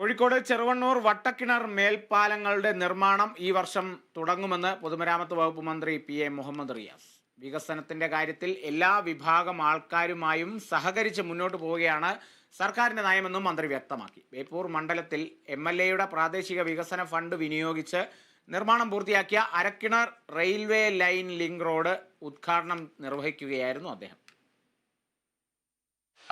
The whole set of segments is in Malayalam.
കോഴിക്കോട് ചെറുവണ്ണൂർ വട്ടക്കിണർ മേൽപ്പാലങ്ങളുടെ നിർമ്മാണം ഈ വർഷം തുടങ്ങുമെന്ന് പൊതുമരാമത്ത് വകുപ്പ് മന്ത്രി PA മുഹമ്മദ് റിയാസ്. വികസനത്തിന്റെ കാര്യത്തിൽ എല്ലാ വിഭാഗം ആൾക്കാരുമായും സഹകരിച്ച് മുന്നോട്ട് പോവുകയാണ് സർക്കാരിന്റെ നയമെന്നും മന്ത്രി വ്യക്തമാക്കി. ബേപ്പൂർ മണ്ഡലത്തിൽ MLAയുടെ പ്രാദേശിക വികസന ഫണ്ട് വിനിയോഗിച്ച് നിർമ്മാണം പൂർത്തിയാക്കിയ Arakkinar railway line link road ഉദ്ഘാടനം നിർവഹിക്കുകയായിരുന്നു അദ്ദേഹം.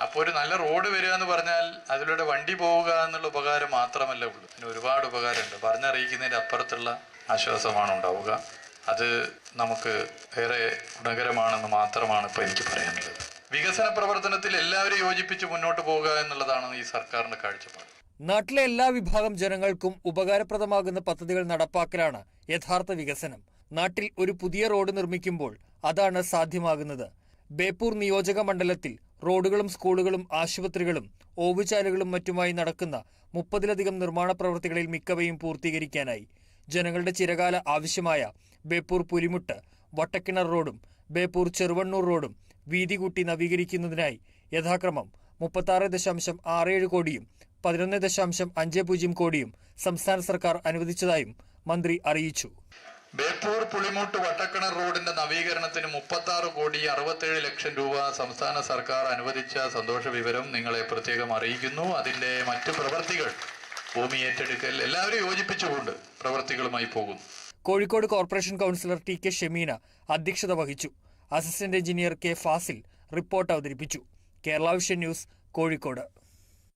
അപ്പോൾ ഒരു നല്ല റോഡ് വരിക എന്ന് പറഞ്ഞാൽ അതിലൂടെ വണ്ടി പോവുക എന്നുള്ള ഉപകാരം മാത്രമല്ല ഉള്ളൂ. അതിന് ഒരുപാട് ഉപകാരമുണ്ട്. പറഞ്ഞറിയിക്കുന്നതിൻ്റെ അപ്പുറത്തുള്ള ആശ്വാസമാണ് ഉണ്ടാവുക. അത് നമുക്ക് ഏറെ ഗുണകരമാണെന്ന് മാത്രമാണ് ഇപ്പോൾ എനിക്ക് പറയാനുള്ളത്. വികസന പ്രവർത്തനത്തിൽ എല്ലാവരും യോജിപ്പിച്ച് മുന്നോട്ട് പോവുക എന്നുള്ളതാണ് ഈ സർക്കാരിന്റെ കാഴ്ചപ്പാട്. നാട്ടിലെ എല്ലാ വിഭാഗം ജനങ്ങൾക്കും ഉപകാരപ്രദമാകുന്ന പദ്ധതികൾ നടപ്പാക്കലാണ് യഥാർത്ഥ വികസനം. നാട്ടിൽ ഒരു പുതിയ റോഡ് നിർമ്മിക്കുമ്പോൾ അതാണ് സാധ്യമാകുന്നത്. ബേപ്പൂർ നിയോജക മണ്ഡലത്തിൽ റോഡുകളും സ്കൂളുകളും ആശുപത്രികളും ഓവുചാലുകളും മറ്റുമായി നടക്കുന്ന 30ലധികം നിർമ്മാണ പ്രവൃത്തികളിൽ മിക്കവയും പൂർത്തീകരിക്കാനായി. ജനങ്ങളുടെ ചിരകാല ആവശ്യമായ ബേപ്പൂർ പുലിമുട്ട് വട്ടക്കിണർ റോഡും ബേപ്പൂർ ചെറുവണ്ണൂർ റോഡും വീതി കൂട്ടി നവീകരിക്കുന്നതിനായി യഥാക്രമം 36.67 കോടിയും 11.50 കോടിയും സംസ്ഥാന സർക്കാർ അനുവദിച്ചതായും മന്ത്രി അറിയിച്ചു. ബേപ്പൂർ പുളിമൂട്ട് വട്ടക്കിണർ റോഡിന്റെ നവീകരണത്തിന് 36 കോടി 67 ലക്ഷം രൂപ സംസ്ഥാന സർക്കാർ അനുവദിച്ച സന്തോഷ വിവരം നിങ്ങളെ പ്രത്യേകം അറിയിക്കുന്നു. അതിന്റെ മറ്റു പ്രവൃത്തികൾ, ഭൂമി ഏറ്റെടുക്കൽ, എല്ലാവരും യോജിപ്പിച്ചുകൊണ്ട് പ്രവൃത്തികളുമായി പോകുന്നു. Kozhikode corporation councillor TK Shemeena അധ്യക്ഷത വഹിച്ചു. Assistant engineer K Fasil report അവതരിപ്പിച്ചു. Kerala vision news, Kozhikode.